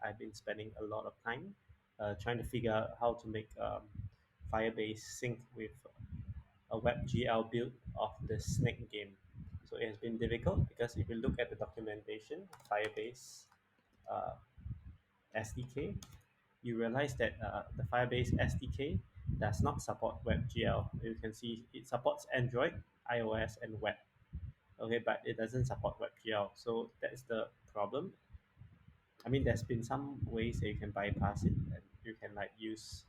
I've been spending a lot of time trying to figure out how to make Firebase sync with a WebGL build of the Snake game. So it has been difficult because if you look at the documentation, Firebase uh, SDK, you realize that the Firebase SDK does not support WebGL. You can see it supports Android, iOS, and web. Okay, but it doesn't support WebGL. So that's the problem. I mean, there's been some ways that you can bypass it, and you can like use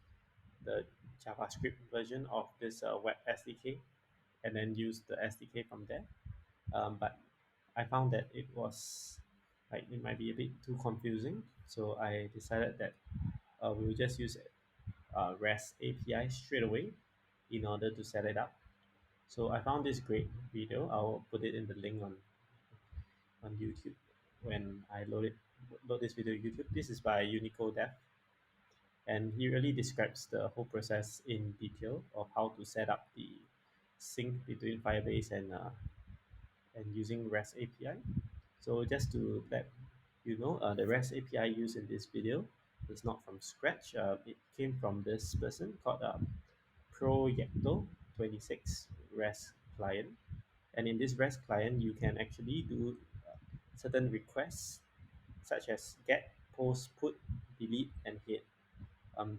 the JavaScript version of this web SDK, and then use the SDK from there. But I found that it was like it might be a bit too confusing. So I decided that we will just use REST API straight away in order to set it up. So I found this great video. I'll put it in the link on YouTube when I load this video on YouTube. This is by Unico Dev, and he really describes the whole process in detail of how to set up the sync between Firebase and using REST API. So just to let you know, the REST API used in this video is not from scratch. It came from this person called Projecto 26 REST client. And in this REST client, you can actually do certain requests such as get, post, put, delete, and hit.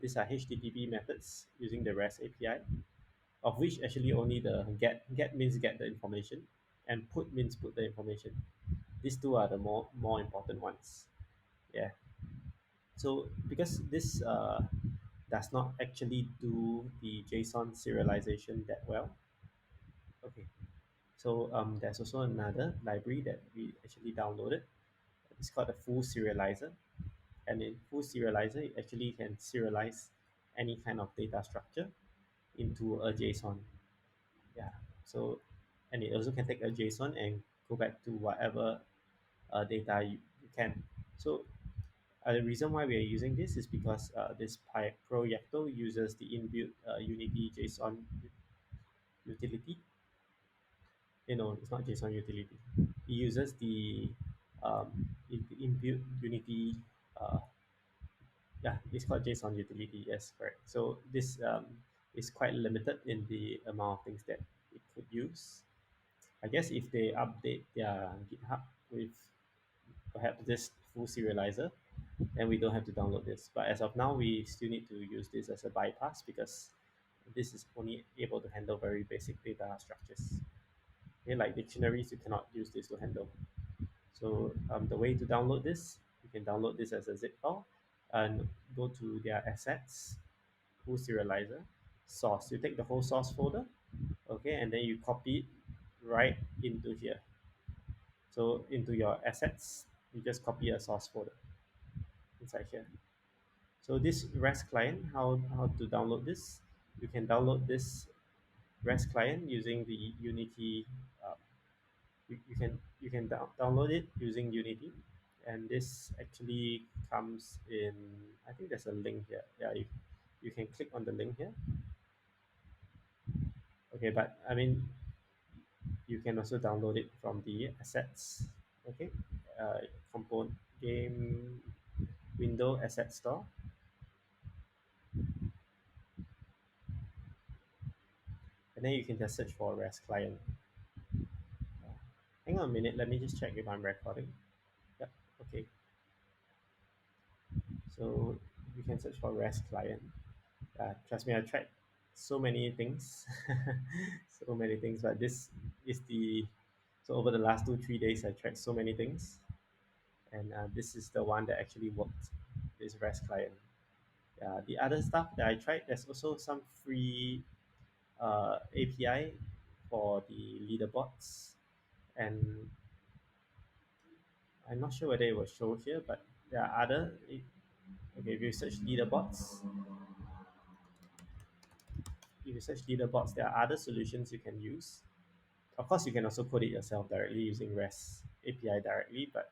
These are HTTP methods using the REST API, of which actually only the get means get the information, and put means put the information. These two are the more important ones. Yeah. So because this does not actually do the JSON serialization that well. Okay. So there's also another library that we actually downloaded. It's called the full serializer. And in full serializer, it actually can serialize any kind of data structure into a JSON. Yeah. So, and it also can take a JSON and go back to whatever data you can. So the reason why we are using this is because this Projecto uses the inbuilt Unity JSON utility. It's not JSON utility. It uses the inbuilt Unity. Yeah, it's called JSON utility. Yes, correct. So this is quite limited in the amount of things that it could use. I guess if they update their GitHub with perhaps this full serializer, then we don't have to download this. But as of now, we still need to use this as a bypass because this is only able to handle very basic data structures. Okay, like dictionaries, you cannot use this to handle. So the way to download this, you can download this as a zip file and go to their assets, full serializer, source. You take the whole source folder, okay, and then you copy it right into here. So into your assets, you just copy a source folder inside here. So this REST client, how to download this? You can download this REST client using the Unity. You can download it using Unity, and this actually comes in. I think there's a link here. Yeah, you can click on the link here. Okay, but I mean, you can also download it from the assets. Okay, component game window asset store, and then you can just search for REST client. Hang on a minute, let me just check if I'm recording. Yep, okay. So you can search for REST client. Trust me, I tried so many things, so many things, but this is the so over the last 2 3 days I tried so many things, and this is the one that actually worked. This REST client. The other stuff that I tried, there's also some free API for the leaderboards, and I'm not sure whether it will show here, but there are other. Okay, if you search leaderboards, there are other solutions you can use. Of course, you can also code it yourself directly using REST API directly, but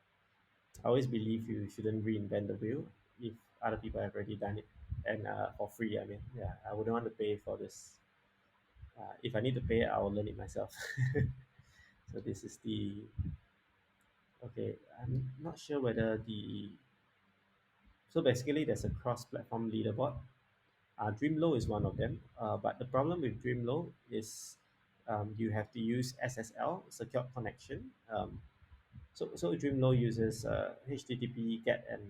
I always believe you shouldn't reinvent the wheel if other people have already done it and for free. I mean, yeah, I wouldn't want to pay for this. If I need to pay, I will learn it myself. So this is the okay. I'm not sure whether the So basically, there's a cross-platform leaderboard. Dreamlow is one of them. But the problem with Dreamlow is you have to use SSL, secure connection. So Dreamlow uses HTTP GET and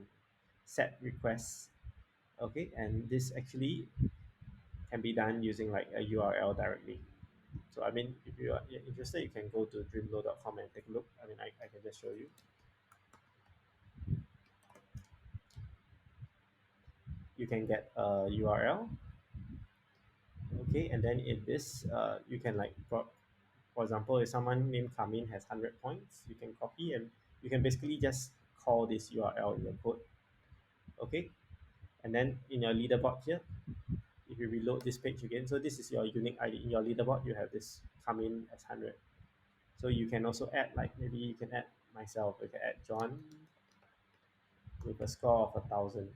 SET requests. Okay, and this actually can be done using like a URL directly. So I mean, if you are interested, you can go to dreamlow.com and take a look. I mean, I can just show you. You can get a URL, okay, and then in this, you can like, for example, if someone named Kamin has 100 points, you can copy and you can basically just call this URL in your code, okay, and then in your leaderboard here, if you reload this page again, so this is your unique ID. In your leaderboard, you have this Kamin as 100. So you can also add, like maybe you can add myself, you can add John with a score of 1,000.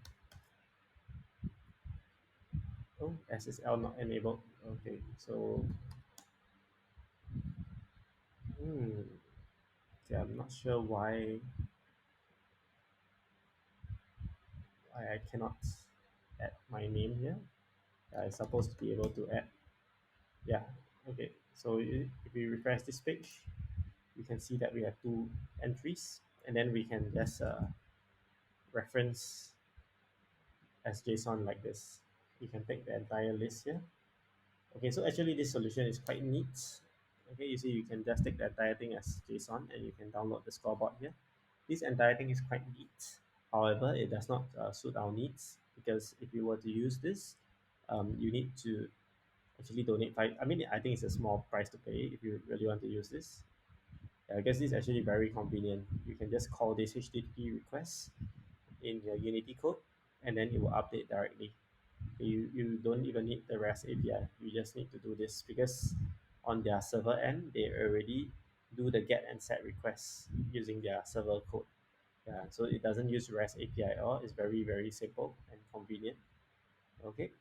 Oh, SSL not enabled. Okay, so hmm, okay, I'm not sure why I cannot add my name here. I'm supposed to be able to add. Yeah, okay. So if we refresh this page, you can see that we have two entries, and then we can just reference as JSON like this. You can take the entire list here. Okay, so actually this solution is quite neat. Okay, you see you can just take the entire thing as JSON and you can download the scoreboard here. This entire thing is quite neat. However, it does not suit our needs because if you were to use this, you need to actually donate five. I mean, I think it's a small price to pay if you really want to use this. I guess this is actually very convenient. You can just call this HTTP request in your Unity code, and then it will update directly. You don't even need the REST API. You just need to do this because on their server end, they already do the get and set requests using their server code. Yeah, so it doesn't use REST API at all. It's very, very simple and convenient. Okay,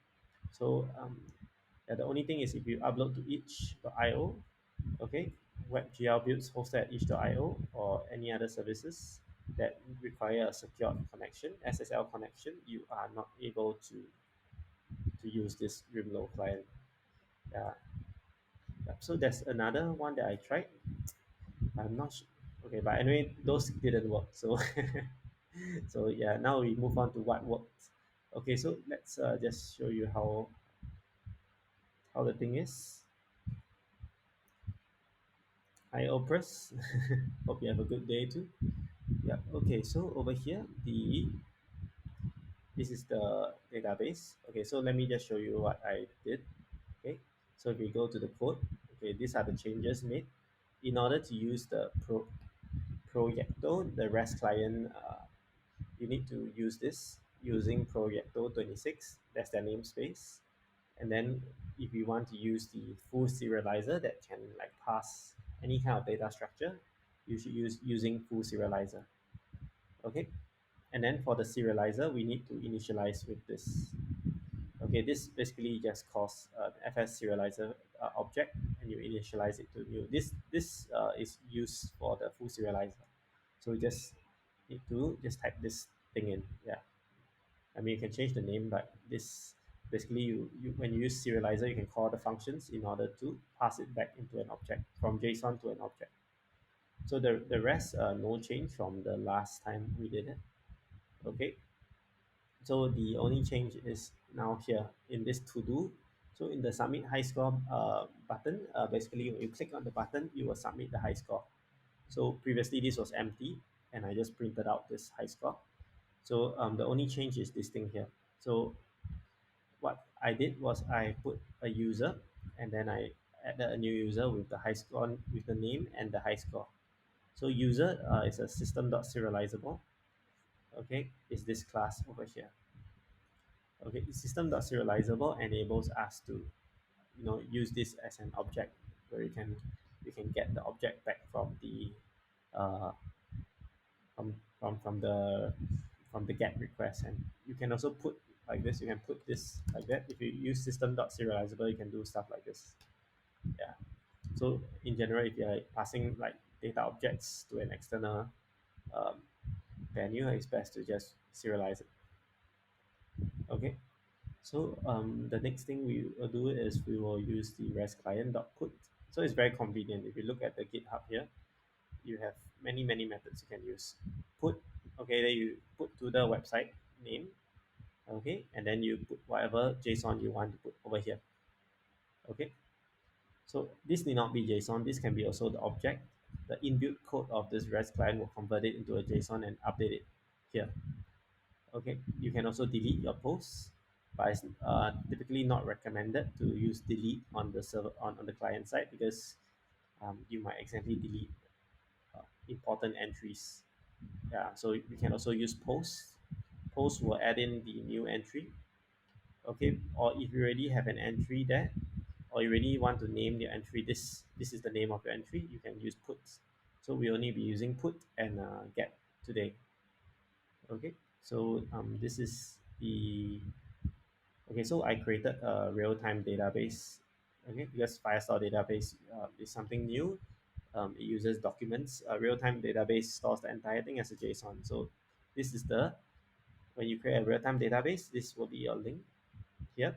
so yeah, the only thing is if you upload to each.io, okay, WebGL builds hosted at each.io or any other services that require a secure connection, SSL connection, you are not able to use this Dreamlow client. Yeah. Yeah. So there's another one that I tried. I'm not sure. Okay, but anyway, those didn't work. So so yeah, now we move on to what works. Okay, so let's just show you how the thing is. Hi Opress. Hope you have a good day too. Yeah. Okay, so over here, this is the database. Okay, so let me just show you what I did. Okay, so if we go to the code, okay, these are the changes made in order to use the Proyecto, the REST client. You need to use this using Proyecto 26. That's their namespace. And then if you want to use the full serializer that can like pass any kind of data structure, you should use using full serializer. Okay. And then for the serializer, we need to initialize with this. Okay, this basically just calls FS serializer object, and you initialize it to new. This is used for the full serializer. So you just need to just type this thing in. Yeah, I mean you can change the name, but this basically you when you use serializer, you can call the functions in order to pass it back into an object from JSON to an object. So the rest no change from the last time we did it. Okay, so the only change is now here in this to do. So in the submit high score button, basically when you click on the button, you will submit the high score. So previously this was empty and I just printed out this high score. So the only change is this thing here. So what I did was I put a user and then I added a new user with the high score with the name and the high score. So user is a system.serializable. Okay, is this class over here. Okay, system.serializable enables us to use this as an object where you can get the object back from the uh, from the get request, and you can also put like this. You can put this like that. If you use system.serializable, you can do stuff like this. Yeah. So in general, if you're passing like data objects to an external um, venue, it's best to just serialize it. Okay, so the next thing we will do is we will use the REST client dot put. So it's very convenient. If you look at the GitHub here, you have many methods you can use. Put, okay, then you put to the website name, okay, and then you put whatever JSON you want to put over here. Okay, so this need not be JSON. This can be also the object. The inbuilt code of this REST client will convert it into a JSON and update it here. Okay, you can also delete your posts, but it's typically not recommended to use delete on the server on the client side because you might accidentally delete important entries. Yeah, so we can also use posts. Posts will add in the new entry. Okay, or if you already have an entry there, or you really want to name your entry, this is the name of your entry, you can use puts. So we only be using put and get today. Okay, so this is the okay. So I created a real-time database. Okay, because Firestore database is something new. It uses documents. A real-time database stores the entire thing as a JSON. So this is the when you create a real-time database, this will be your link here.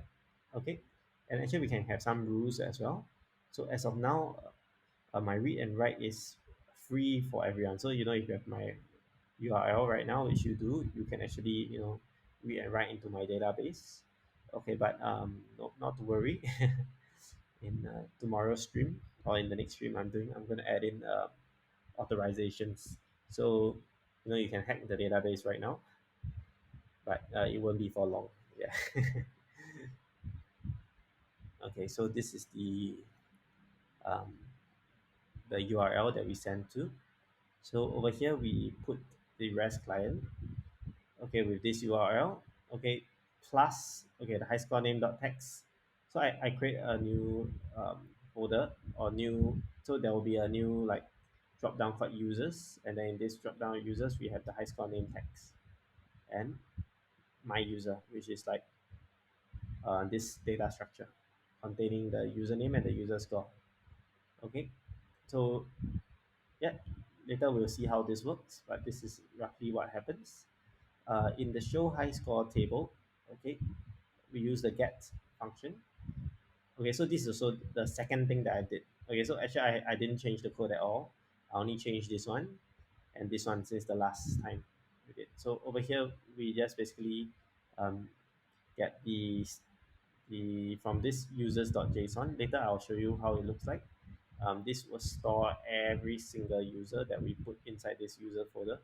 Okay, and actually we can have some rules as well. So as of now, my read and write is free for everyone. So if you have my URL right now, which you do, you can actually read and write into my database. Okay, but not to worry. In tomorrow's stream or in the next stream I'm going to add in authorizations. So you can hack the database right now, but it won't be for long. Yeah. Okay, so this is um, the URL that we send to. So over here we put the REST client, okay, with this URL, okay, plus okay the high score name dot text. So I create a new folder or new, so there will be a new like drop down called users, and then in this drop down users we have the high score name text and my user, which is like this data structure containing the username and the user score. Okay, so yeah, later we'll see how this works, but this is roughly what happens. In the show high score table, okay, we use the get function. Okay, so this is also the second thing that I did. Okay, so actually I didn't change the code at all. I only changed this one and this one since the last time we did. So over here we just basically um, get the from this users.json. Later I'll show you how it looks like. This will store every single user that we put inside this user folder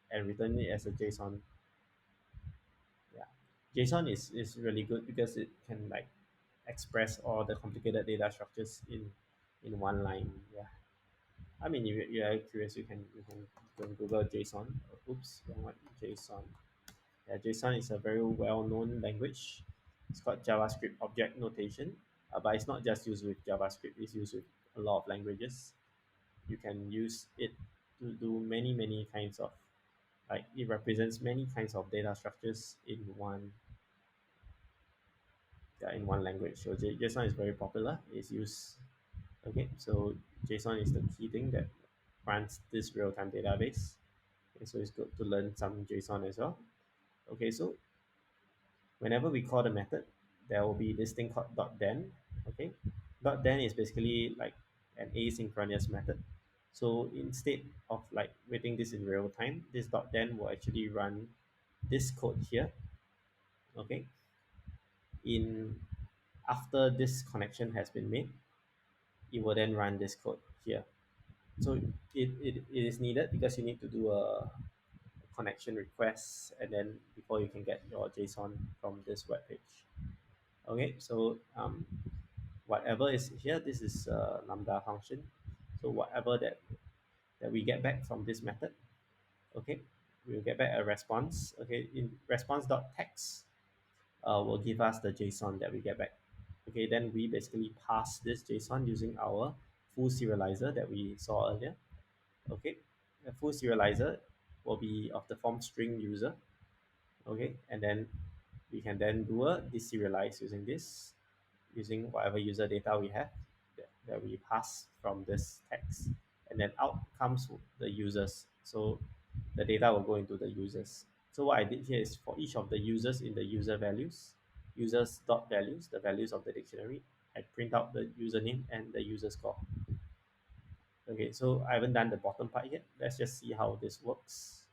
and return it as a JSON. Yeah, JSON is really good because it can like express all the complicated data structures in one line. Yeah, I mean if you're curious, you can go and Google JSON. Oops, wrong one. JSON. Yeah, JSON is a very well-known language. It's called JavaScript object notation, but it's not just used with JavaScript. It's used with a lot of languages. You can use it to do many kinds of like it represents many kinds of data structures in one, yeah, in one language. So JSON is very popular. It's used. Okay, so JSON is the key thing that runs this real-time database. Okay, so it's good to learn some JSON as well. Okay, so whenever we call the method, there will be this thing called .then. Okay, .then is basically like an asynchronous method. So instead of like waiting this in real time, this .then will actually run this code here. Okay, in after this connection has been made, it will then run this code here. So it is needed because you need to do a connection request and then before you can get your JSON from this web page. Okay, so whatever is here, this is a lambda function. So whatever that we get back from this method, okay, we'll get back a response. Okay, in response.text will give us the JSON that we get back. Okay, then we basically pass this JSON using our full serializer that we saw earlier. Okay, the full serializer will be of the form string user. Okay, and then we can then do a deserialize using this, using whatever user data we have that we pass from this text, and then out comes the users. So the data will go into the users. So what I did here is for each of the users in the user values, users dot values, the values of the dictionary, I print out the username and the user score. Okay, so I haven't done the bottom part yet. Let's just see how this works.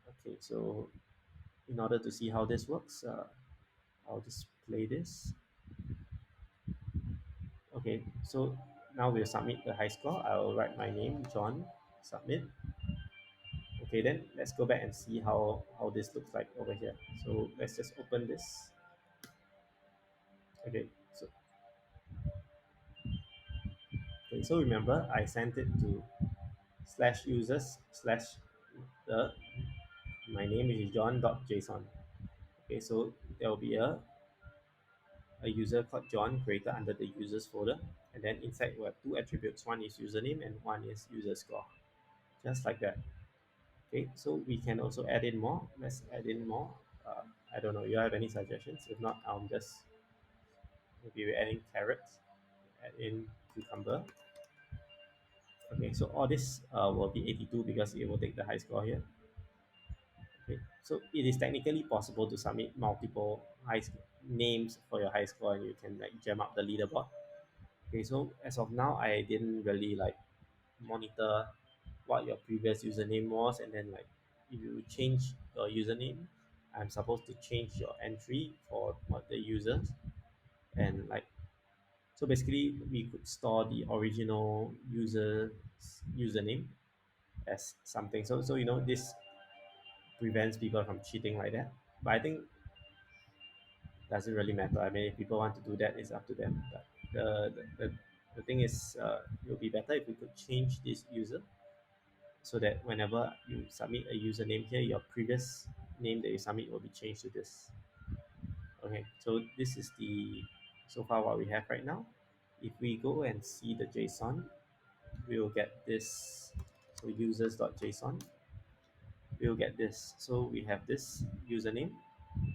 Okay, so in order to see how this works, I'll just play this. Okay, so now we'll submit the high score. I'll write my name, John, submit. Okay, then let's go back and see how this looks like over here. So let's just open this. Okay, so remember I sent it to slash users slash the my name is john.json. Okay, so there will be a user called John created under the users folder, and then inside we have two attributes. One is username and one is user score, just like that. Okay, so we can also add in more. Let's add in more. I don't know. You have any suggestions? If not, I'll just maybe we're adding carrots, add in cucumber. Okay, so all this will be 82 because it will take the high score here. Okay, so it is technically possible to submit multiple names for your high score, and you can like jam up the leaderboard. Okay, so as of now, I didn't really like monitor what your previous username was, and then like if you change your username, I'm supposed to change your entry for what the users, and like so basically we could store the original user's username as something. So this prevents people from cheating like that. But I think doesn't really matter. I mean, if people want to do that, it's up to them. But the thing is, it would be better if we could change this user so that whenever you submit a username here, your previous name that you submit will be changed to this. Okay, so this is the so far what we have right now. If we go and see the JSON, we will get this. So users.json, we will get this. So we have this username,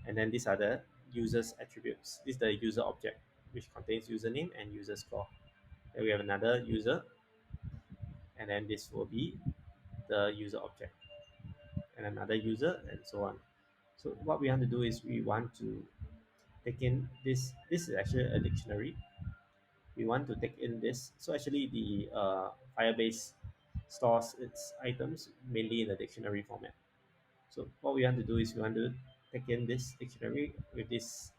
and then these are the users attributes. This is the user object, which contains username and user score. Then we have another user, and then this will be the user object, and another user, and so on. So what we want to do is we want to take in this. This is actually a dictionary. We want to take in this. So actually, the Firebase stores its items mainly in the dictionary format. So what we want to do is we want to take in this dictionary with this.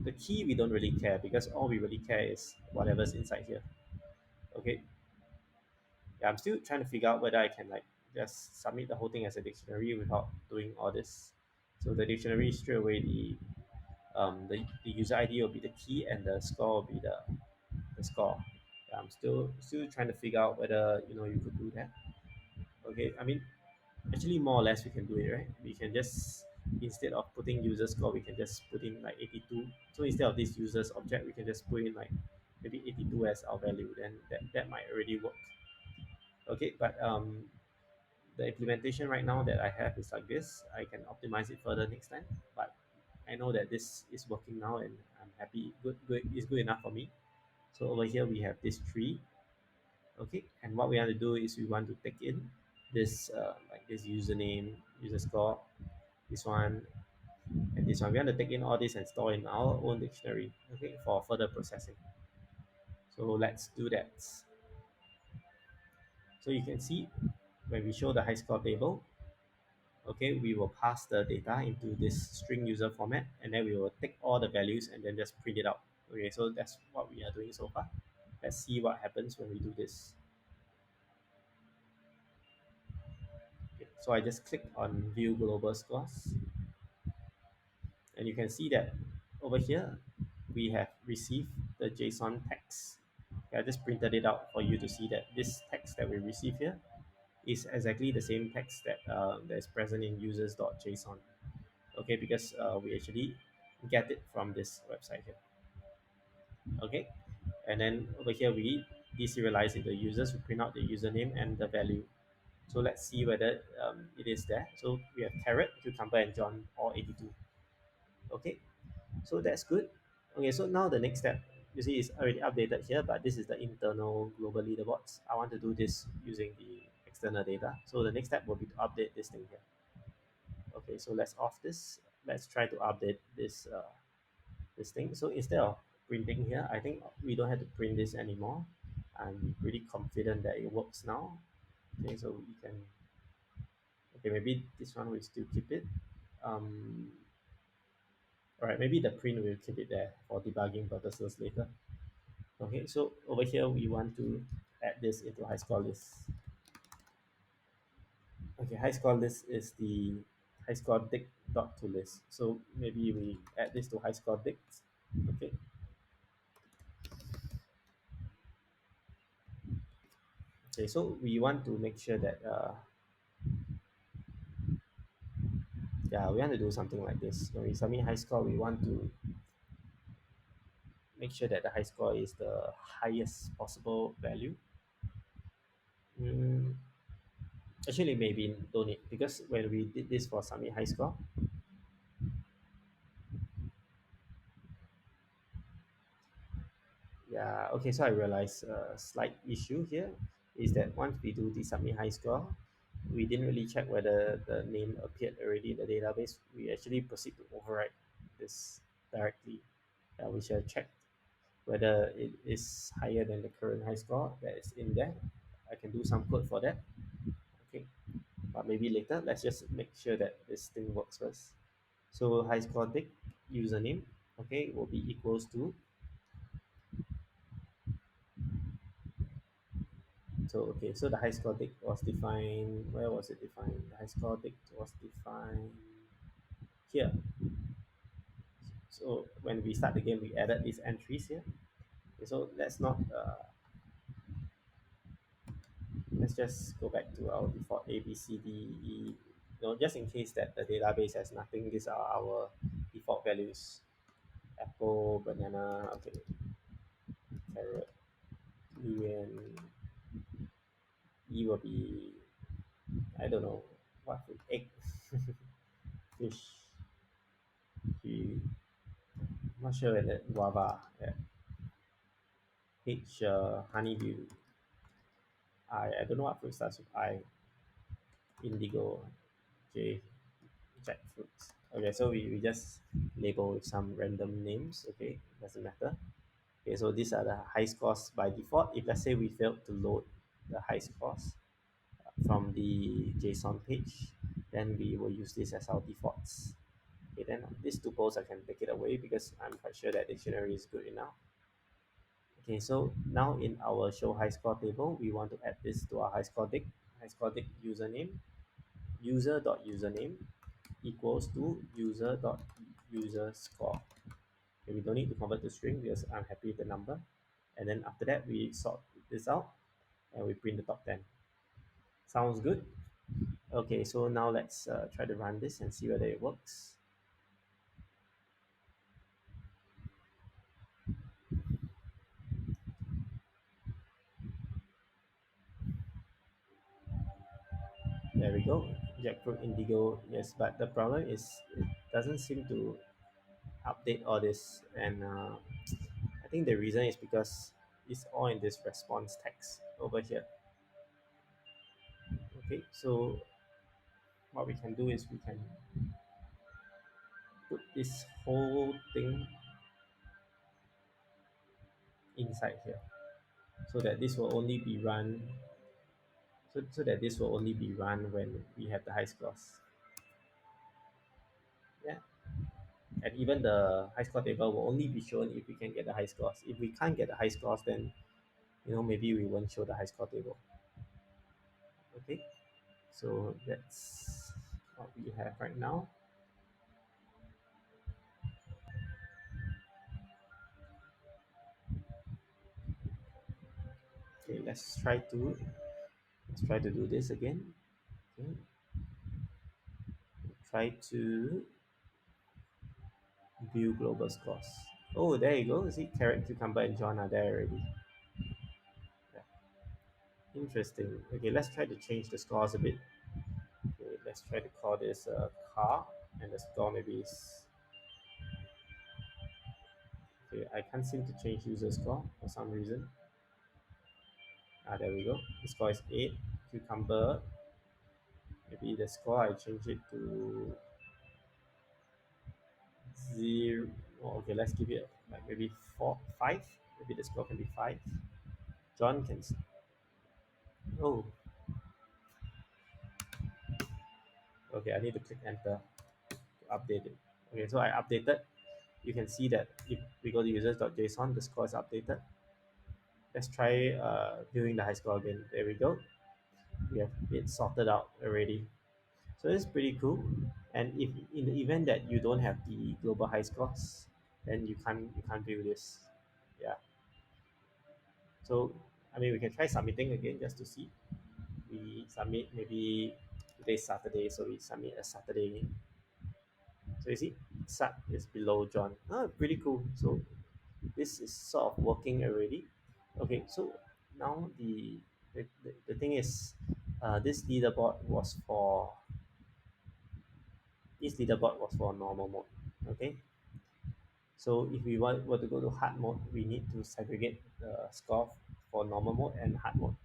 The key we don't really care because all we really care is whatever's inside here. Okay. Yeah, I'm still trying to figure out whether I can like just submit the whole thing as a dictionary without doing all this. So the dictionary straight away the user ID will be the key and the score will be the score. Yeah, I'm still trying to figure out whether you could do that. Okay, I mean actually more or less we can do it, right? We can just instead of putting user score, we can just put in like 82. So instead of this users object, we can just put in like maybe 82 as our value. Then that might already work. Okay, but the implementation right now that I have is like this. I can optimize it further next time, but I know that this is working now, and I'm happy. Good, it's good enough for me. So over here we have this tree. Okay, and what we want to do is we want to take in this like this username, user score, this one, and this one. We want to take in all this and store in our own dictionary. Okay, for further processing. So let's do that. So you can see when we show the high score table, okay, we will pass the data into this string user format, and then we will take all the values and then just print it out. Okay, so that's what we are doing so far. Let's see what happens when we do this. Okay, so I just click on view global scores, and you can see that over here we have received the JSON text. Okay, I just printed it out for you to see that this text that we receive here is exactly the same text that is present in users.json. Okay, because we actually get it from this website here. Okay, and then over here we deserialize in the users, we print out the username and the value. So let's see whether it is there. So we have carrot, cucumber, and John, all 82. Okay, so that's good. Okay, so now the next step, you see, is already updated here, but this is the internal global leaderboards. I want to do this using the external data. So the next step will be to update this thing here. Okay, so let's off this. Let's try to update this thing. So instead of printing here, I think we don't have to print this anymore. I'm pretty confident that it works now. Okay, so we can, okay, maybe this one we still keep it. Um, all right, maybe the print will keep it there for debugging purposes later. Okay, so over here we want to add this into high score list. Okay, high score list is the high score dict dot to list. So maybe we add this to high score dict. Okay, okay, so we want to make sure that yeah, we want to do something like this. When we submit high score, we want to make sure that the high score is the highest possible value. Mm, actually, maybe don't need, because when we did this for submit high score, yeah, okay, so I realized a slight issue here is that once we do the submit high score, we didn't really check whether the name appeared already in the database. We actually proceed to overwrite this directly. We should have checked whether it is higher than the current high score that is in there. I can do some code for that. Okay, but maybe later. Let's just make sure that this thing works first. So high score dict username, okay, will be equals to, so okay, so the high score dict was defined, where was it defined? The high score dict was defined here. So when we start the game, we added these entries here. Okay, so let's just go back to our default A B C D E. Just in case that the database has nothing, these are our default values: apple, banana, okay, carrot, durian. E will be, I don't know what food, egg, fish, I'm not sure whether guava, yeah. H, honeydew. I don't know what fruit starts with I. Indigo. J, jackfruit. Okay, so we just label with some random names. Okay, doesn't matter. Okay, so these are the high scores by default. If let's say we failed to load the high scores from the JSON page, then we will use this as our defaults. Okay, then these tuples I can take it away because I'm quite sure that dictionary is good enough. Okay, so now in our show high score table, we want to add this to our high score dict username, user.username equals to user.user score. Okay, we don't need to convert to string because I'm happy with the number. And then after that, we sort this out and we print the top 10. Sounds good? Okay, so now let's try to run this and see whether it works. There we go. Jackfruit indigo, yes, but the problem is it doesn't seem to update all this. And I think the reason is because it's all in this response text over here. Okay, so what we can do is we can put this whole thing inside here so that this will only be run so that this will only be run when we have the high scores. Yeah, and even the high score table will only be shown if we can get the high scores. If we can't get the high scores, then maybe we won't show the high score table. Okay, so that's what we have right now. Okay, let's try to do this again. Okay, try to view global scores. Oh, there you go. See, carrot, cucumber, and John are there already. Yeah, interesting. Okay, let's try to change the scores a bit. Okay, let's try to call this a car, and the score maybe is, okay. I can't seem to change user score for some reason. There we go. The score is 8. Cucumber, maybe the score I change it to Okay, let's give it like maybe 4, 5. Maybe the score can be 5. John can. Oh, okay. I need to click enter to update it. Okay, so I updated. You can see that if we go to users.json, the score is updated. Let's try viewing the high score again. There we go. We have it sorted out already. So it's pretty cool. And if in the event that you don't have the global high scores, then you can't view this. Yeah. So I mean we can try submitting again just to see. We submit maybe today's Saturday, so we submit a Saturday. So you see, Sat is below John. Pretty cool. So this is sort of working already. Okay, so now the thing is, this leaderboard was for normal mode. Okay, so if we were to go to hard mode, we need to segregate the score for normal mode and hard mode.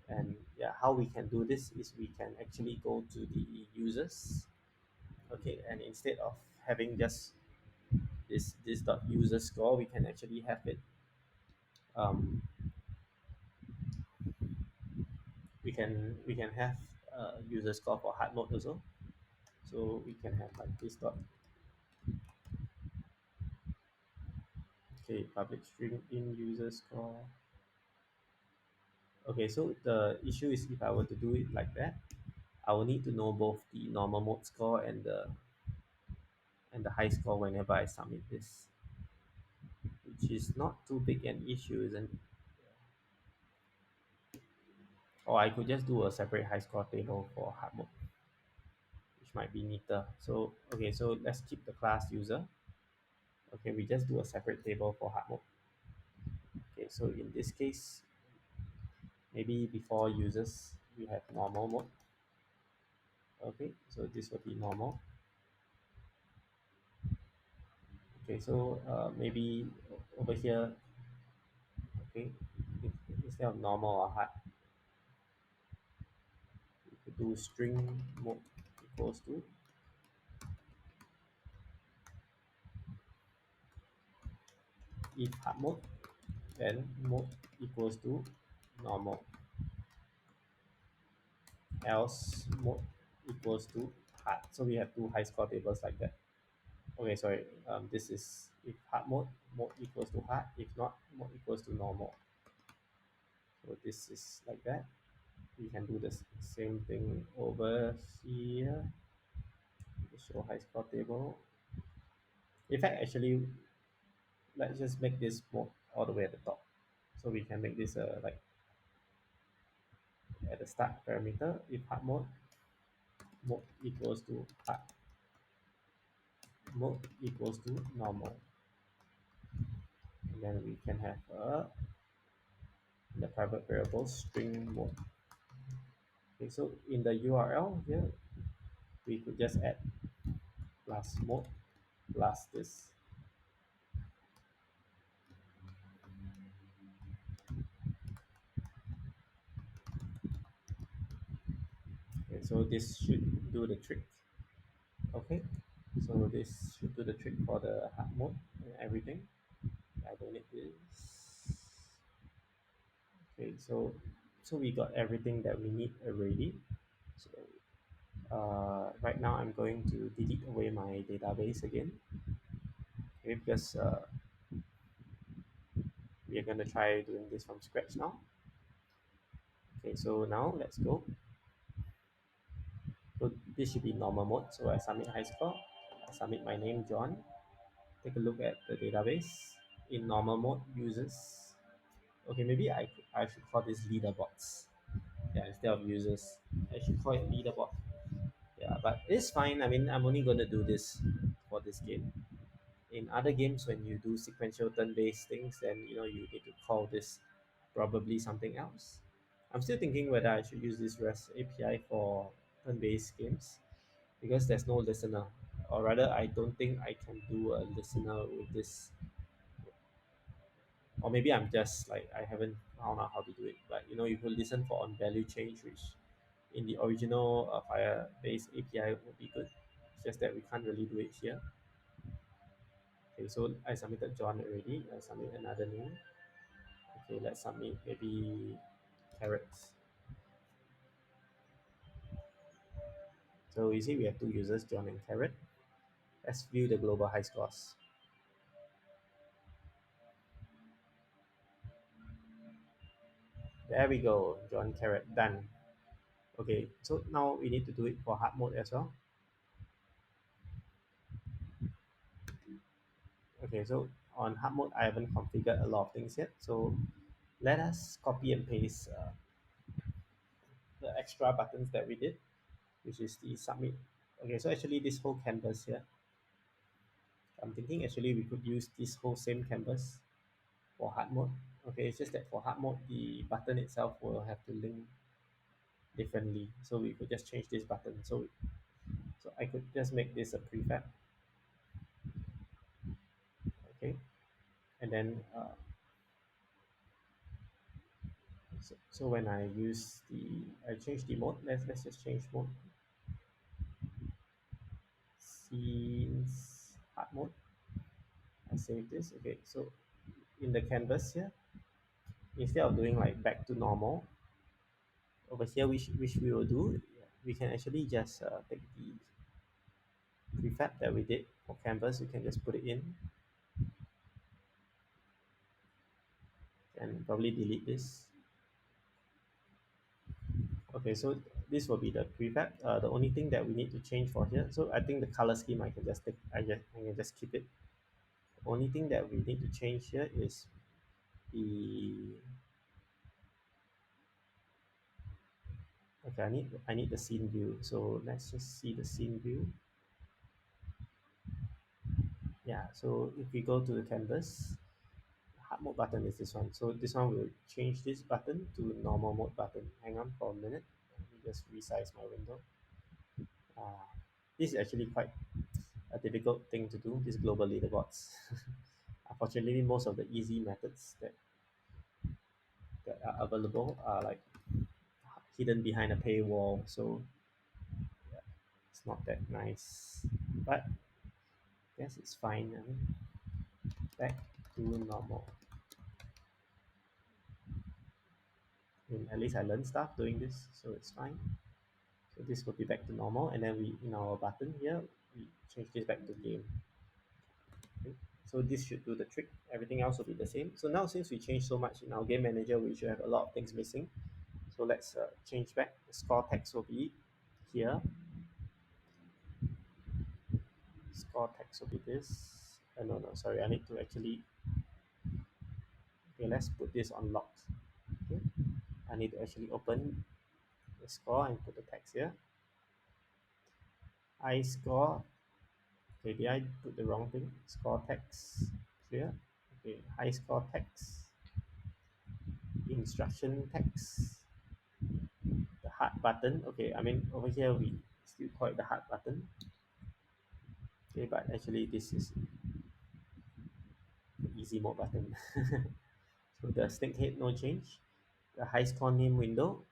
And yeah, how we can do this is we can actually go to the users. Okay, and instead of having just this dot user score, we can actually have it. Um, we can have user score for hard mode also. So we can have like this dot. Okay, public string in user score. Okay, so the issue is if I were to do it like that, I will need to know both the normal mode score and the high score whenever I submit this, which is not too big an issue, isn't it? Or I could just do a separate high score table for hard mode, which might be neater. So okay, so let's keep the class user. Okay, we just do a separate table for hard mode. Okay, so in this case, maybe before users we have normal mode. Okay, so this will be normal. Okay, so maybe over here, okay, instead of normal or hard, we could do string mode equals to if hard mode, then mode equals to normal, else mode equals to hard. So we have two high score tables like that. Okay, sorry. This is if hard mode equals to hard. If not, mode equals to normal. So this is like that. We can do the same thing over here. Show high score table. In fact, actually, let's just make this mode all the way at the top. So we can make this like at the start parameter. If hard mode equals to hard, mode equals to normal. And then we can have the private variable string mode. Okay, so in the URL here, we could just add plus mode plus this. Okay, so this should do the trick. Okay, so this should do the trick for the hard mode and everything. I don't need this. Okay, so we got everything that we need already. So right now I'm going to delete away my database again. Okay, because we are going to try doing this from scratch now. Okay, so now let's go. So this should be normal mode. So I submit high score. I submit my name John. Take a look at the database in normal mode users. Okay, maybe I should call this leaderboards. Yeah, instead of users, I should call it leaderboard. Yeah, but it's fine. I mean, I'm only gonna do this for this game. In other games, when you do sequential turn-based things, then you need to call this probably something else. I'm still thinking whether I should use this REST API for turn-based games because there's no listener, or rather, I don't think I can do a listener with this. Or maybe I'm just like I haven't found out how to do it. But you could listen for on value change, which in the original Firebase API would be good. It's just that we can't really do it here. Okay, so I submitted John already. I submit another name. Okay, let's submit maybe carrots. So you see we have two users, John and Carrot. Let's view the global high scores. There we go, John Carrot, done. Okay, so now we need to do it for hard mode as well. Okay, so on hard mode, I haven't configured a lot of things yet. So let us copy and paste the extra buttons that we did, which is the submit. Okay, so actually this whole canvas here, I'm thinking actually we could use this whole same canvas for hard mode. Okay, it's just that for hard mode, the button itself will have to link differently. So we could just change this button. So I could just make this a prefab. Okay, and then so when I use I change the mode. Let's just change mode. Scenes hard mode. I save this. Okay, so in the canvas here, instead of doing like back to normal over here, which we will do, we can actually just take the prefab that we did for canvas. We can just put it in and probably delete this. Okay, so this will be the prefab. The only thing that we need to change for here, so I think the color scheme I can just take. I can just keep it. The only thing that we need to change here is the okay. I need the scene view. So let's just see the scene view. Yeah. So if we go to the canvas, hard mode button is this one. So this one will change this button to normal mode button. Hang on for a minute. Let me just resize my window. Uh, this is actually quite a difficult thing to do, these global leaderboards. Unfortunately, most of the easy methods that are available are like hidden behind a paywall, so yeah, it's not that nice. But I guess it's fine. I mean, back to normal. I mean, at least I learned stuff doing this, so it's fine. So this will be back to normal, and then we in our button here we change this back to game. Okay. So this should do the trick. Everything else will be the same. So now since we changed so much in our game manager, we should have a lot of things missing. So let's change back. The score text will be here. Score text will be this. No, sorry. I need to actually. Okay, let's put this on locked. Okay. I need to actually open the score and put the text here. I score. Okay, did I put the wrong thing? Score text clear. Okay, high score text. Instruction text. The hard button. Okay, I mean over here we still call it the hard button. Okay, but actually this is the easy mode button. So the snake head no change. The high score name window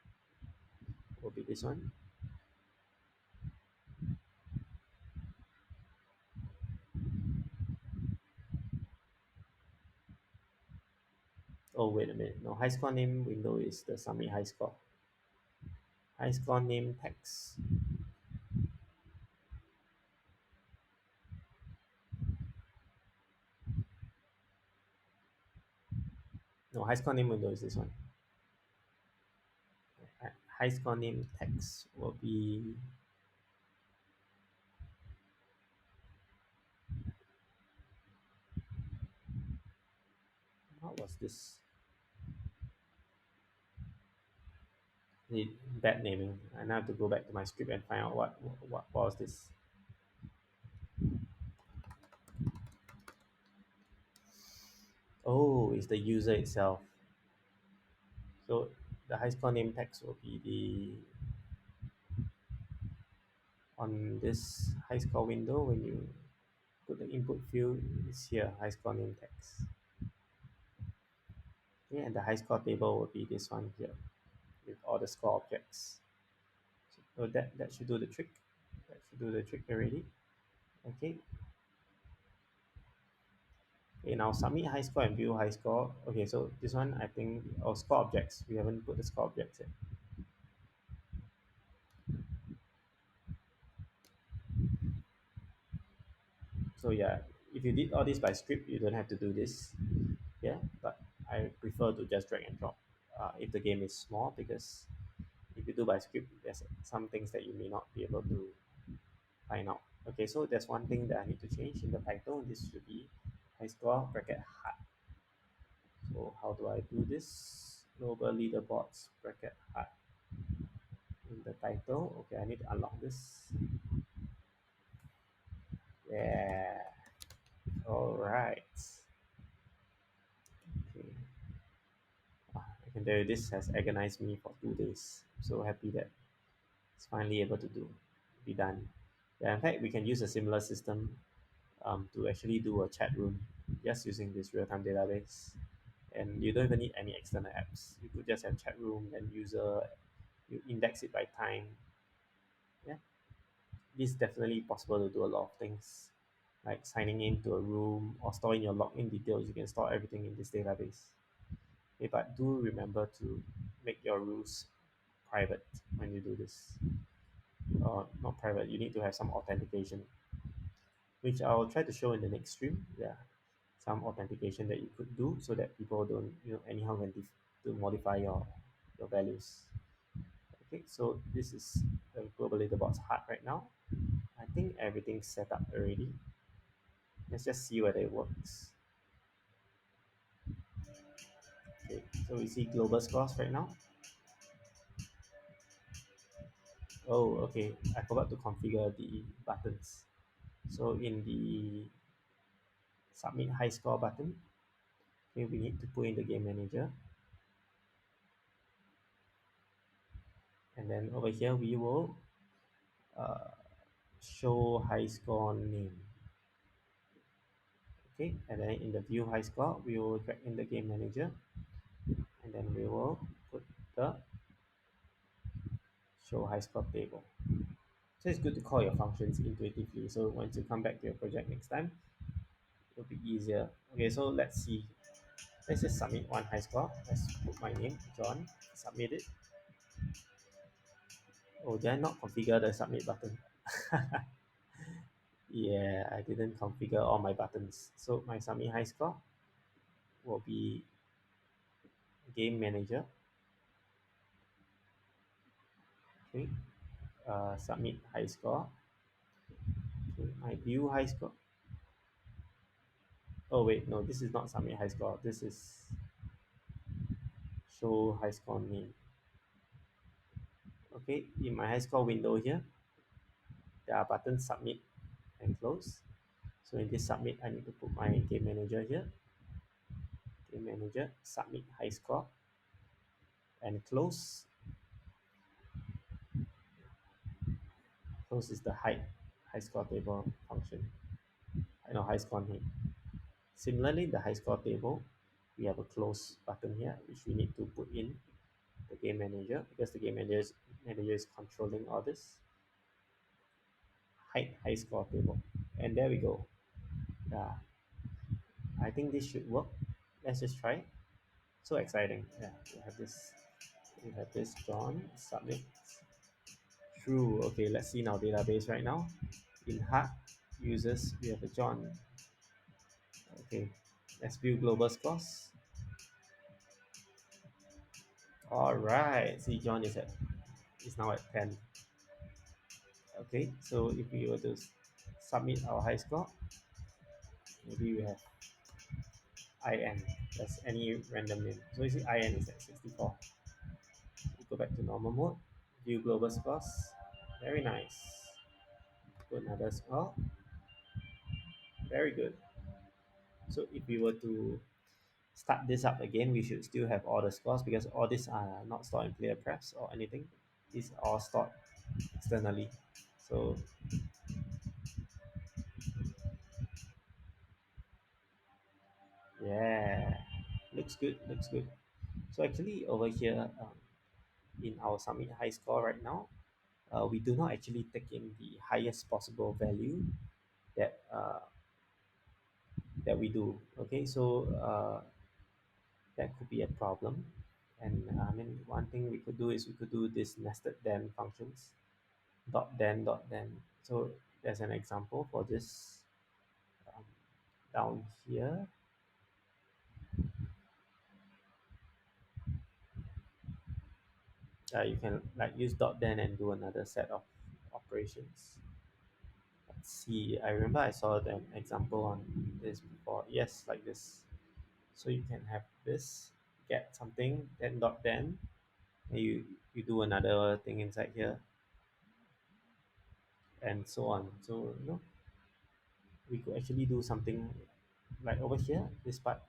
will be this one. Oh wait a minute. No, high score name window is the submit high score. High score name text. No, high score name window is this one. High score name text will be what was this? The bad naming. I now have to go back to my script and find out what was this. Oh, it's the user itself. So the high score name text will be on this high score window when you put the input field is here, high score name text. Okay, and the high score table will be this one here with all the score objects. So that should do the trick. That should do the trick already. Okay. Okay, now submit high score and view high score. Okay, so this one I think, oh, score objects. We haven't put the score objects yet. So yeah, if you did all this by script, you don't have to do this. Yeah, but I prefer to just drag and drop if the game is small, because if you do by script, there's some things that you may not be able to find out. Okay, so there's one thing that I need to change in the title. This should be high score bracket hard. So how do I do this? Global leaderboards bracket hard in the title. Okay, I need to unlock this. Yeah. All right. Okay. I can tell you this has agonized me for 2 days. I'm so happy that it's finally able to be done. Yeah, in fact, we can use a similar system to actually do a chat room just using this real-time database. And you don't even need any external apps. You could just have chat room and user, you index it by time. Yeah, it's definitely possible to do a lot of things like signing into a room or storing your login details. You can store everything in this database. Okay, but do remember to make your rules private when you do this. Not private, you need to have some authentication, which I'll try to show in the next stream. Yeah, some authentication that you could do so that people don't, anyhow can to modify your values. Okay, so this is the global leaderboards hard right now. I think everything's set up already. Let's just see whether it works. Okay, so we see global scores right now. Oh, okay, I forgot to configure the buttons. So in the submit high score button, okay, we need to put in the game manager. And then over here, we will uh, show high score name. Okay, and then in the view high score, we will drag in the game manager, and then we will put the show high score table. So it's good to call your functions intuitively. So once you come back to your project next time, it'll be easier. Okay, so let's see. Let's just submit one high score. Let's put my name, John. Submit it. Oh, did I not configure the submit button? Yeah, I didn't configure all my buttons. So my submit high score will be game manager. Okay, submit high score. Okay, my view high score. Oh wait, no, this is not submit high score. This is show high score name. Okay, in my high score window here, there are buttons submit and close. So in this submit, I need to put my game manager here. Game manager, submit high score, and close. Close is the high score table function. I know high score name. Similarly, the high score table, we have a close button here, which we need to put in the game manager, because the manager is controlling all this. High score table, and there we go. Yeah, I think this should work. Let's just try. So exciting. Yeah, we have this John submit true. Okay, let's see in our database right now. In hard users, we have a John. Okay, let's view global scores. All right, see John is now at 10. Okay, so if we were to submit our high score, maybe we have IN. That's any random name. So you see IN is at 64. We go back to normal mode, view global scores. Very nice. Put another score. Very good. So if we were to start this up again, we should still have all the scores, because all these are not stored in player preps or anything. These are all stored externally. So yeah, looks good, looks good. So actually over here, in our submit high score right now, we do not actually take in the highest possible value that that we do. Okay, so that could be a problem. And I mean, one thing we could do is we could do this nested then functions, dot then. So there's an example for this um, down here. You can like use dot then and do another set of operations. Let's see. I remember I saw an example on this before. Yes, like this. So you can have this get something then dot then, and you do another thing inside here, and so on. So we could actually do something like over here, this part.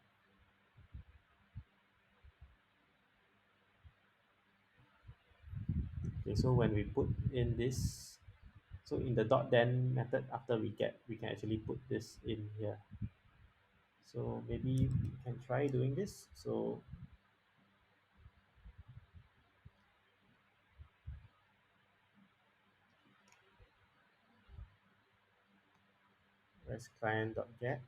Okay, so when we put in this, so in the dot then method after we get, we can actually put this in here. So maybe we can try doing this. So rest client dot get.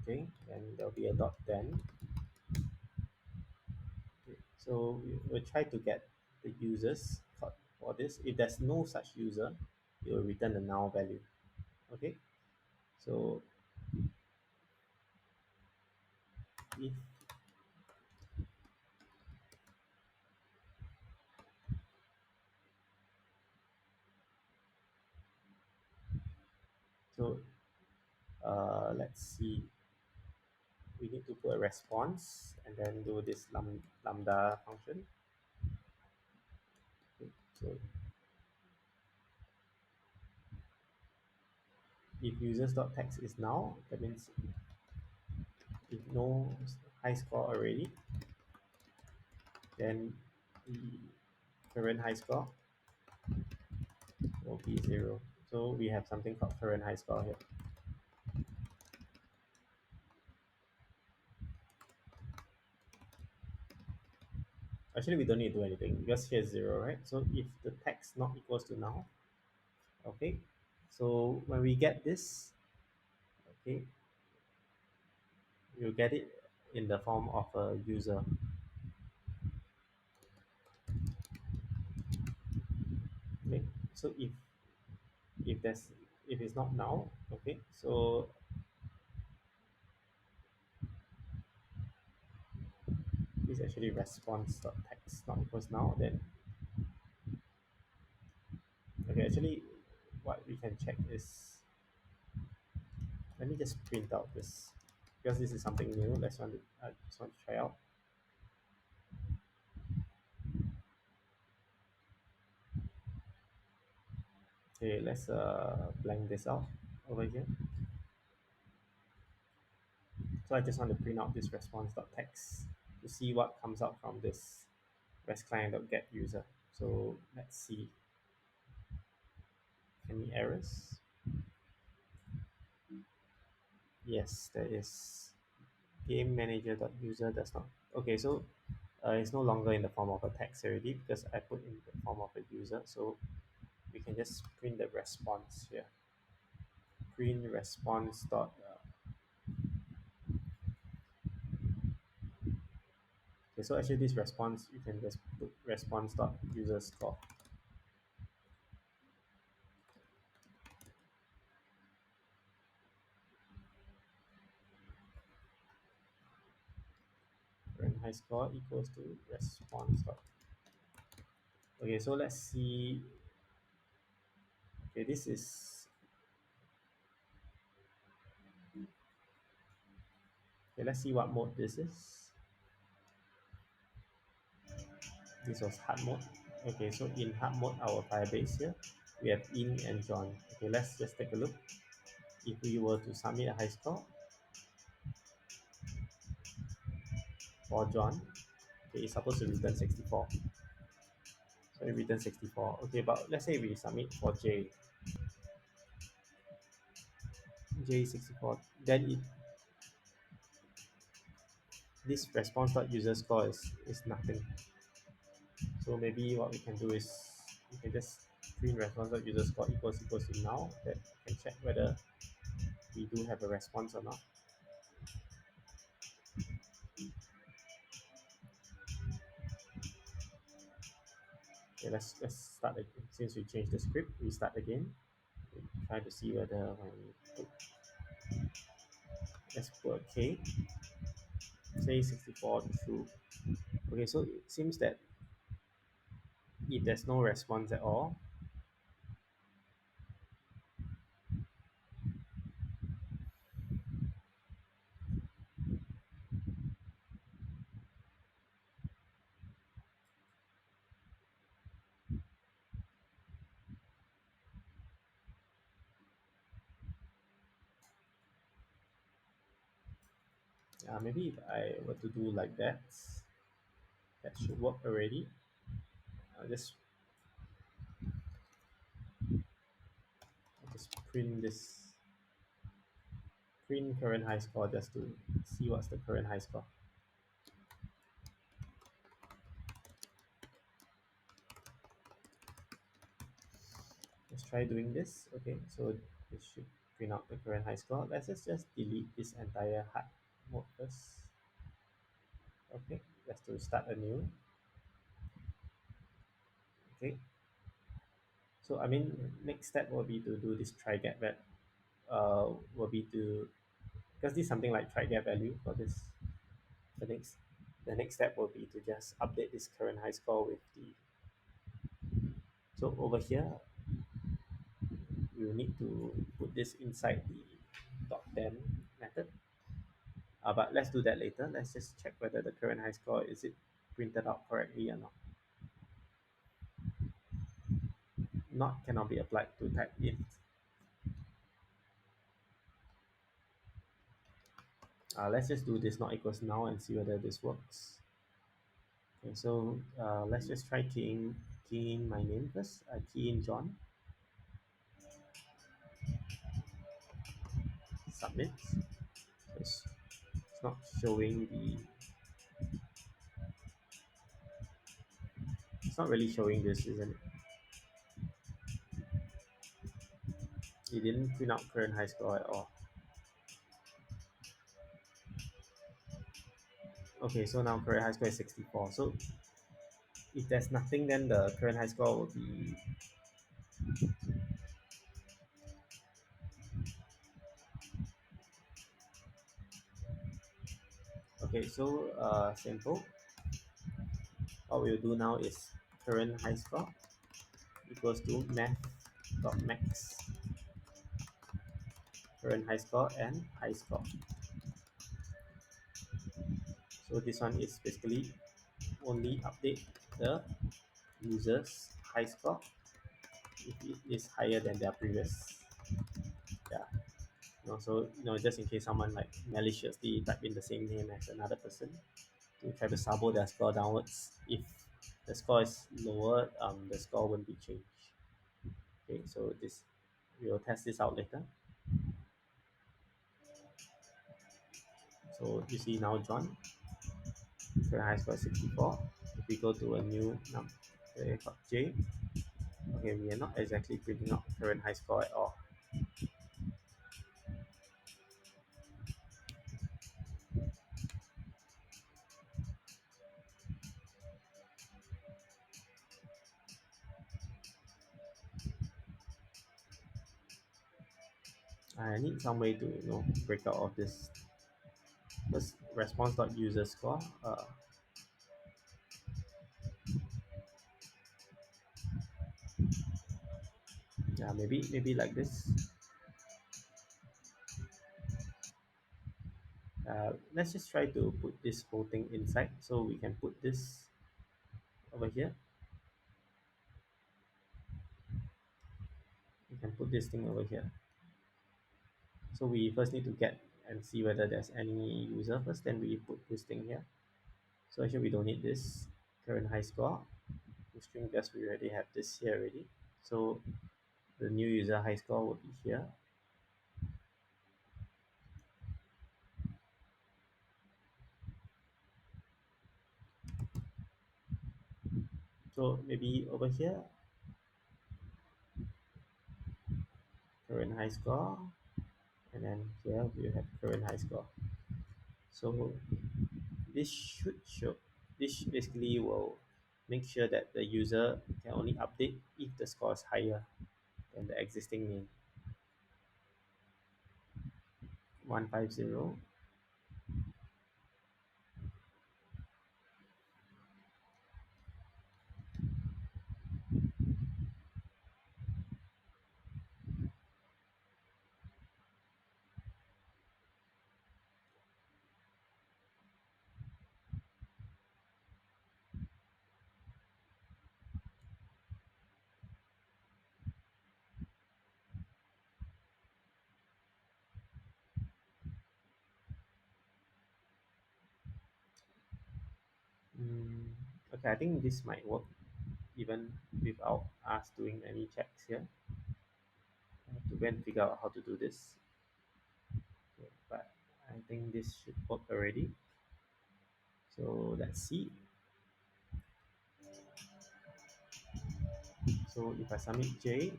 Okay, and there'll be a dot then. Okay, so we'll try to get the users for this. If there's no such user, it will return the null value. Okay, so if so let's see, we need to put a response and then do this lambda function. Okay, so if users.text is null, that means if no high score already, then the current high score will be 0. So we have something called current high score here. Actually, we don't need to do anything because here is 0, right? So if the text not equals to null, okay, so when we get this, okay, you get it in the form of a user. Okay, so if there's if it's not now, okay, so this actually response.text not equals now, then okay, actually what we can check is, let me just print out this because this is something new. I just want to try out. Okay, let's blank this out over here. So I just want to print out this response.text to see what comes out from this rest client.get user. So let's see, any errors? Yes, there is. Game manager.user does not. Okay, so it's no longer in the form of a text already because I put in the form of a user. So we can just print the response here. Print response dot. Okay, so actually this response you can just put response dot user score. Current high score equals to response dot. Okay, so let's see. Okay, this is. Okay, let's see what mode this is. This was hard mode. Okay, so in hard mode, our Firebase here, we have in and John. Okay, let's just take a look. If we were to submit a high score for John, okay, it's supposed to return 64. So it returns 64. Okay, but let's say we submit for J 64, then this response dot user score is nothing. So maybe what we can do is we can just print response.user score equals to now, that we can check whether we do have a response or not. Okay, let's start again. Since we changed the script, we start again. We try to see whether when we put, let's put a K, say 64 true. Okay, so it seems that if there's no response at all, maybe if I were to do like that, that should work already. I'll just print this, print current high score just to see what's the current high score. Let's try doing this. Okay, so it should print out the current high score. Let's just delete this entire hard mode first. Okay, just to start anew. Okay, so I mean, next step will be to do this try get that will be to, because this is something like try get value for this. The next step will be to just update this current high score with the, so over here we will need to put this inside the .then method. But let's do that later. Let's just check whether the current high score is it printed out correctly or not. Not cannot be applied to type int. Let's just do this not equals now and see whether this works. Okay, so let's just try keying my name first. Key in John. Submit. So it's not showing the. It's not really showing this, isn't it? It didn't print out current high score at all. Okay, so now current high score is 64. So if there's nothing, then the current high score will be, okay. So simple. What we'll do now is current high score equals to math.max current high score and high score. So this one is basically only update the user's high score if it is higher than their previous. Yeah. So just in case someone like maliciously type in the same name as another person to try to sabo their score downwards, if the score is lower, the score won't be changed. Okay, so this, we will test this out later. So you see now John, current high score is 64. If we go to a new okay, J, okay, we are not exactly printing out current high score at all. I need some way to break out of this response.user score. Yeah, maybe like this. Let's just try to put this whole thing inside, so we can put this over here. We can put this thing over here. So we first need to get and see whether there's any user first, then we put this thing here. So actually we don't need this current high score string because we already have this here already. So the new user high score will be here. So maybe over here, current high score, and then here we have current high score. So this should show, this basically will make sure that the user can only update if the score is higher than the existing name. 150. Mm, okay, I think this might work even without us doing any checks here. I have to go and figure out how to do this. Okay, but I think this should work already. So let's see. So if I submit J,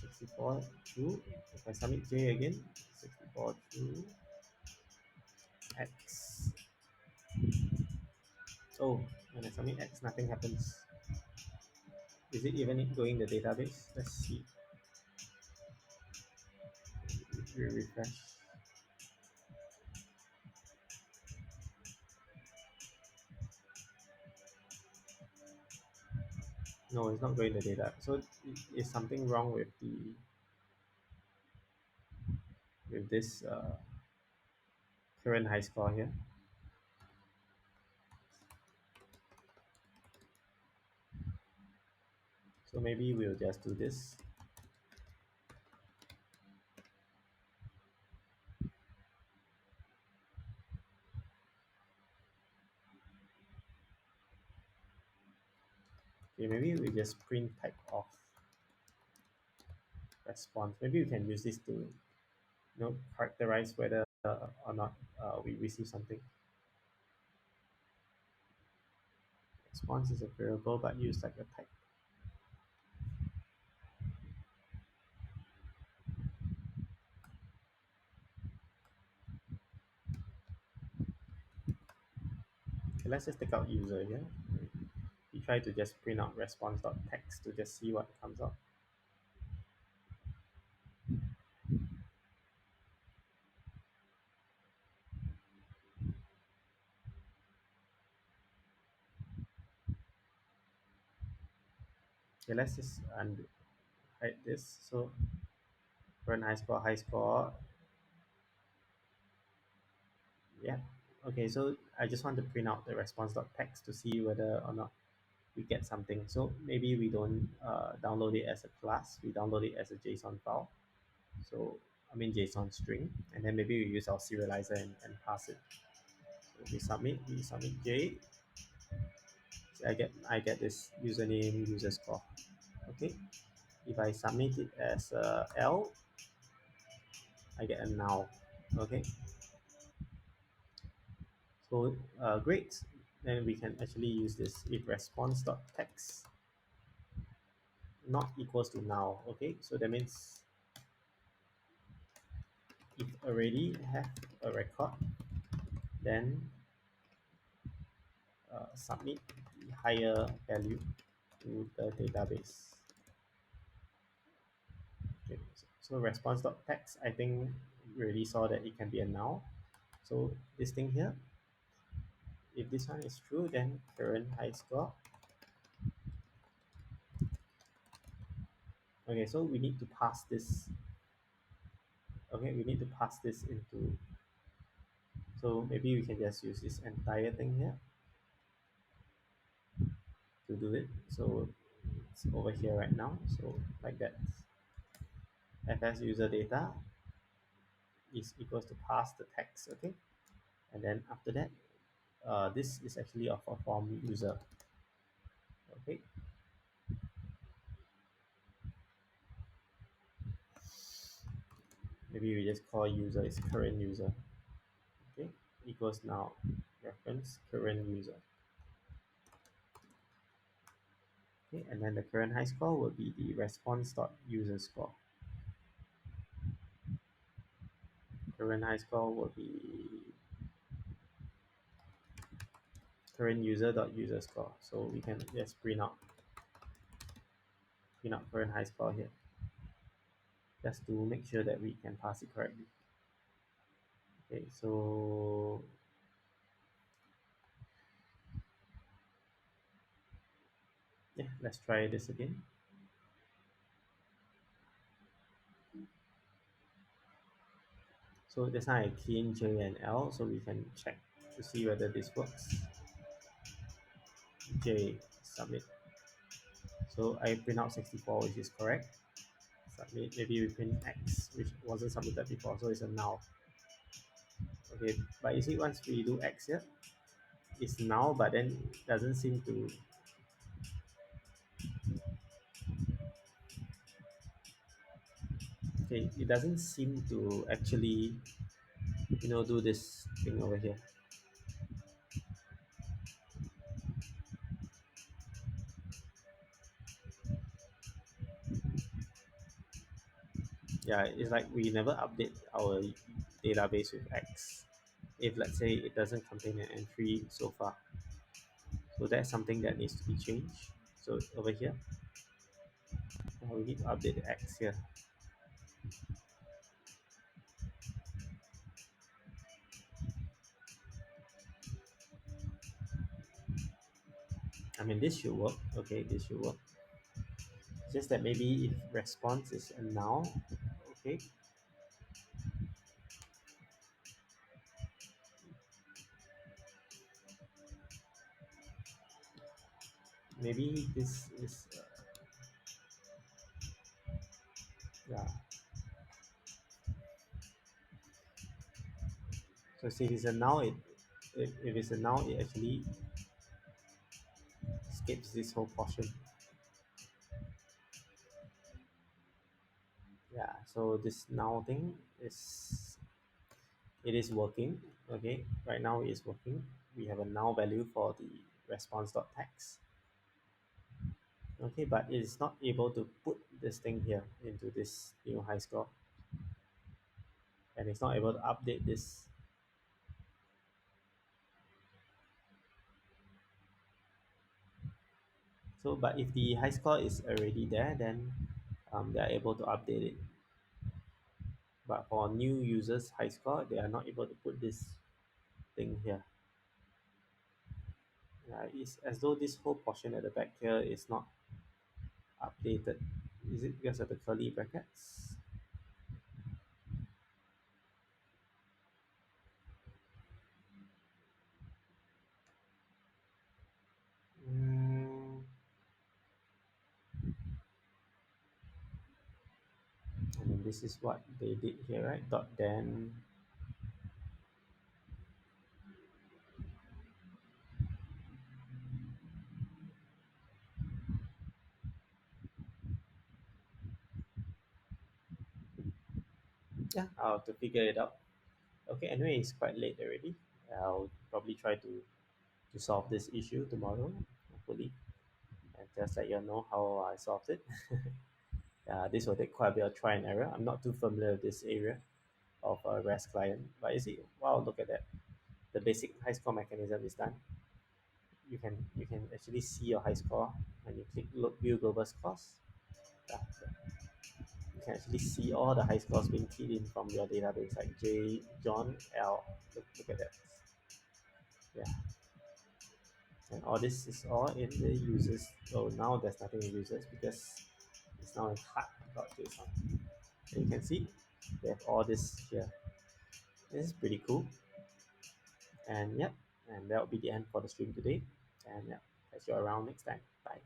64 true. If I submit J again, 64 true. X. Oh, when I submit X, nothing happens. Is it even going the database? Let's see. We refresh. No, it's not going the data. So is something wrong with the with this current high score here? So maybe we'll just do this. Okay, maybe we just print type of response. Maybe we can use this to characterize whether or not we receive something. Response is a variable but used like a type. Okay, let's just take out user here. We try to just print out response.text to just see what comes out. Okay, let's just hide this. So run high score. Yeah. Okay, so I just want to print out the response.text to see whether or not we get something. So maybe we don't download it as a class, we download it as a JSON file. So I mean JSON string, and then maybe we use our serializer and pass it. So we submit J. So I get this username, user score. Okay. If I submit it as L, I get a null. Okay. So great. Then we can actually use this if response.text not equals to null. Okay, so that means if already have a record, then submit the higher value to the database. Okay, so response.text, I think we already saw that it can be a null. So this thing here, if this one is true, then current high score. Okay, so we need to pass this. Okay, we need to pass this into. So maybe we can just use this entire thing here to do it. So it's over here right now. So like that. Fs user data is equals to pass the text. Okay, and then after that, this is actually of a form user. Okay, maybe we just call user is current user. Okay, equals now reference current user. Okay, and then the current high score will be the response.user score. Current high score will be current user.user score. So we can just print out current high score here, just to make sure that we can pass it correctly. Okay, so yeah, let's try this again. So this time I key in J and L so we can check to see whether this works. J, submit. So I print out 64, which is correct. Submit. Maybe we print X, which wasn't submitted before, so it's a null. Okay, but you see, once we do X here, it's null, but then it doesn't seem to. Okay, it doesn't seem to actually, do this thing over here. Yeah, it's like we never update our database with X. If let's say it doesn't contain an entry so far, so that's something that needs to be changed. So over here, we need to update the X here. I mean, this should work. Okay, this should work. Just that maybe if response is a null, okay, maybe this is yeah. So see, if it's a null, if it's a null, it actually skips this whole portion. Yeah, so this null thing is working. Okay, right now it is working. We have a null value for the response.text. Okay, but it is not able to put this thing here into this new high score, and it's not able to update this. So but if the high score is already there, then they are able to update it. But for new users high score, they are not able to put this thing here. It's as though this whole portion at the back here is not updated. Is it because of the curly brackets? Mm, I mean, this is what they did here, right? Dot then. Yeah, I'll have to figure it out. Okay, anyway, it's quite late already. I'll probably try to solve this issue tomorrow, hopefully, and just let you know how I solved it. This will take quite a bit of try and error. I'm not too familiar with this area of a REST client, but you see, wow, look at that. The basic high score mechanism is done. You can actually see your high score when you click look view global scores. Yeah, so you can actually see all the high scores being keyed in from your database, like J, John, L. Look at that. Yeah, and all this is all in the users. So now there's nothing in users because it's now in hard.json. And you can see they have all this here. This is pretty cool. And yep, and that will be the end for the stream today. And yeah, catch you around next time. Bye.